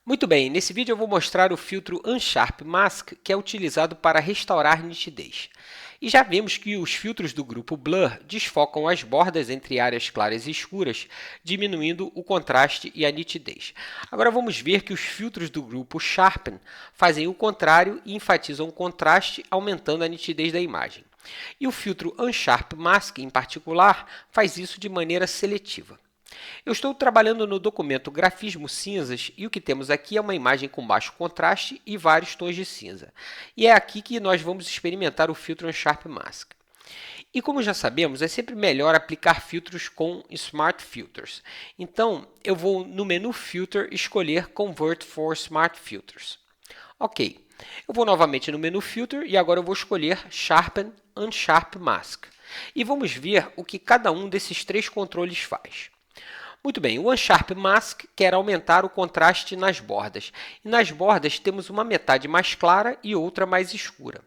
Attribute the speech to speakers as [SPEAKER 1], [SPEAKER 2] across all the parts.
[SPEAKER 1] Muito bem, nesse vídeo eu vou mostrar o filtro Unsharp Mask, que é utilizado para restaurar nitidez. E já vimos que os filtros do grupo Blur desfocam as bordas entre áreas claras e escuras, diminuindo o contraste e a nitidez. Agora vamos ver que os filtros do grupo Sharpen fazem o contrário e enfatizam o contraste, aumentando a nitidez da imagem. E o filtro Unsharp Mask, em particular, faz isso de maneira seletiva. Eu estou trabalhando no documento Grafismo Cinzas e o que temos aqui é uma imagem com baixo contraste e vários tons de cinza. E é aqui que nós vamos experimentar o filtro Unsharp Mask. E como já sabemos, é sempre melhor aplicar filtros com Smart Filters. Então, eu vou no menu Filter escolher Convert for Smart Filters. Ok, eu vou novamente no menu Filter e agora eu vou escolher Sharpen Unsharp Mask. E vamos ver o que cada um desses três controles faz. Muito bem, o Unsharp Mask quer aumentar o contraste nas bordas. E nas bordas temos uma metade mais clara e outra mais escura.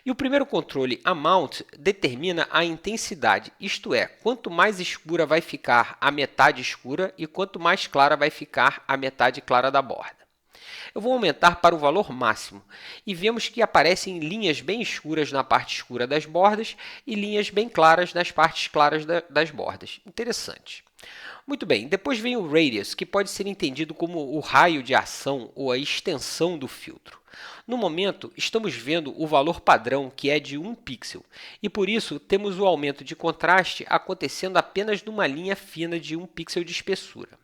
[SPEAKER 1] E o primeiro controle, Amount, determina a intensidade, isto é, quanto mais escura vai ficar a metade escura e quanto mais clara vai ficar a metade clara da borda. Eu vou aumentar para o valor máximo e vemos que aparecem linhas bem escuras na parte escura das bordas e linhas bem claras nas partes claras das bordas. Interessante. Muito bem, depois vem o Radius, que pode ser entendido como o raio de ação ou a extensão do filtro. No momento, estamos vendo o valor padrão, que é de 1 pixel, e por isso temos o aumento de contraste acontecendo apenas numa linha fina de 1 pixel de espessura.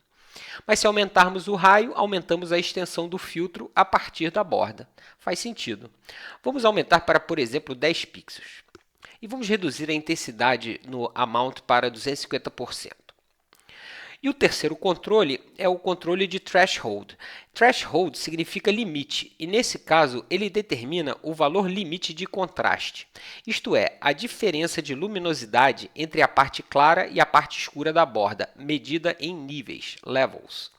[SPEAKER 1] Mas se aumentarmos o raio, aumentamos a extensão do filtro a partir da borda. Faz sentido. Vamos aumentar para, por exemplo, 10 pixels. E vamos reduzir a intensidade no Amount para 250%. E o terceiro controle é o controle de Threshold. Threshold significa limite, e nesse caso ele determina o valor limite de contraste, isto é, a diferença de luminosidade entre a parte clara e a parte escura da borda, medida em níveis, levels.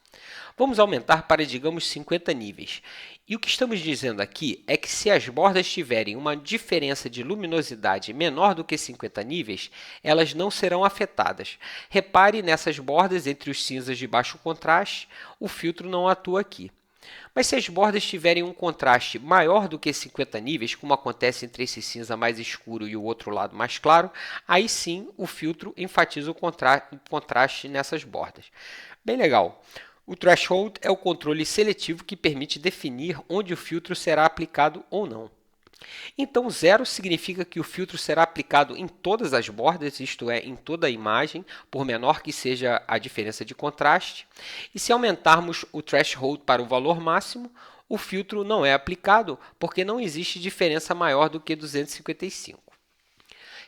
[SPEAKER 1] Vamos aumentar para, digamos, 50 níveis. E o que estamos dizendo aqui é que se as bordas tiverem uma diferença de luminosidade menor do que 50 níveis, elas não serão afetadas. Repare nessas bordas entre os cinzas de baixo contraste, o filtro não atua aqui. Mas se as bordas tiverem um contraste maior do que 50 níveis, como acontece entre esse cinza mais escuro e o outro lado mais claro, aí sim o filtro enfatiza o contraste nessas bordas. Bem legal. O Threshold é o controle seletivo que permite definir onde o filtro será aplicado ou não. Então, 0 significa que o filtro será aplicado em todas as bordas, isto é, em toda a imagem, por menor que seja a diferença de contraste. E se aumentarmos o Threshold para o valor máximo, o filtro não é aplicado, porque não existe diferença maior do que 255.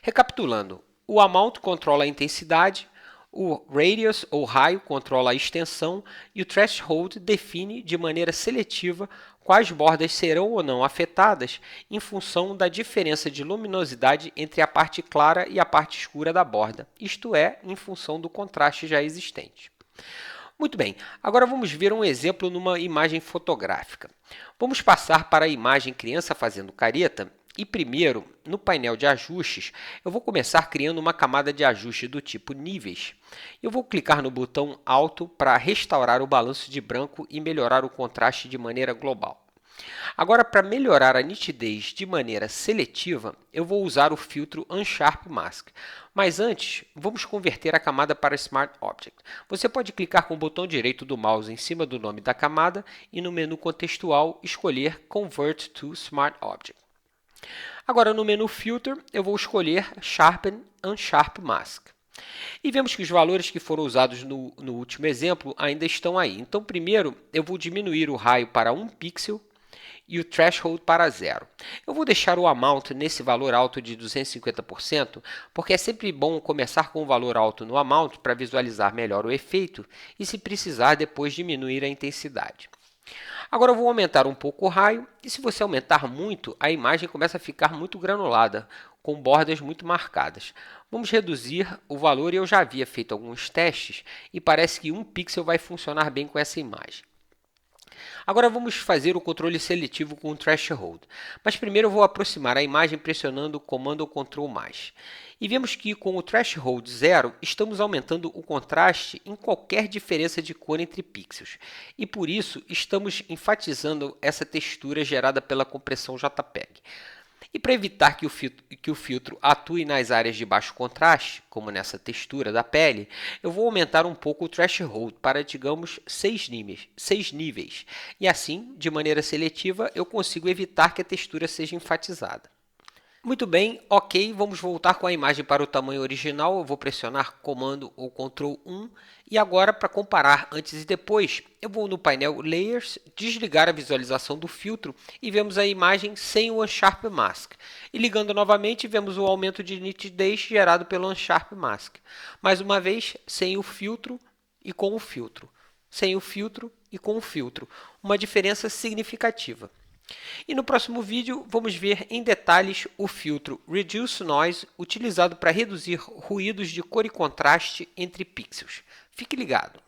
[SPEAKER 1] Recapitulando, o Amount controla a intensidade, o Radius, ou raio, controla a extensão e o Threshold define de maneira seletiva quais bordas serão ou não afetadas em função da diferença de luminosidade entre a parte clara e a parte escura da borda, isto é, em função do contraste já existente. Muito bem, agora vamos ver um exemplo numa imagem fotográfica. Vamos passar para a imagem criança fazendo careta e primeiro, no painel de ajustes, eu vou começar criando uma camada de ajuste do tipo níveis. Eu vou clicar no botão Alto para restaurar o balanço de branco e melhorar o contraste de maneira global. Agora, para melhorar a nitidez de maneira seletiva, eu vou usar o filtro Unsharp Mask. Mas antes, vamos converter a camada para Smart Object. Você pode clicar com o botão direito do mouse em cima do nome da camada e no menu contextual escolher Convert to Smart Object. Agora, no menu Filter, eu vou escolher Sharpen Unsharp Mask. E vemos que os valores que foram usados no último exemplo ainda estão aí. Então, primeiro, eu vou diminuir o raio para 1 pixel e o Threshold para 0. Eu vou deixar o Amount nesse valor alto de 250%, porque é sempre bom começar com um valor alto no Amount para visualizar melhor o efeito e, se precisar, depois diminuir a intensidade. Agora eu vou aumentar um pouco o raio e se você aumentar muito, a imagem começa a ficar muito granulada, com bordas muito marcadas. Vamos reduzir o valor e eu já havia feito alguns testes e parece que 1 pixel vai funcionar bem com essa imagem. Agora vamos fazer o controle seletivo com o threshold, mas primeiro eu vou aproximar a imagem pressionando o comando ou Ctrl+. E vemos que com o threshold 0, estamos aumentando o contraste em qualquer diferença de cor entre pixels, e por isso estamos enfatizando essa textura gerada pela compressão JPEG. E para evitar que o filtro atue nas áreas de baixo contraste, como nessa textura da pele, eu vou aumentar um pouco o threshold para, digamos, 6 níveis. E assim, de maneira seletiva, eu consigo evitar que a textura seja enfatizada. Muito bem, ok, vamos voltar com a imagem para o tamanho original. Eu vou pressionar Comando ou Ctrl 1 e agora, para comparar antes e depois, eu vou no painel Layers, desligar a visualização do filtro e vemos a imagem sem o Unsharp Mask. E ligando novamente, vemos o aumento de nitidez gerado pelo Unsharp Mask. Mais uma vez, sem o filtro e com o filtro. Sem o filtro e com o filtro. Uma diferença significativa. E no próximo vídeo, vamos ver em detalhes o filtro Reduce Noise, utilizado para reduzir ruídos de cor e contraste entre pixels. Fique ligado!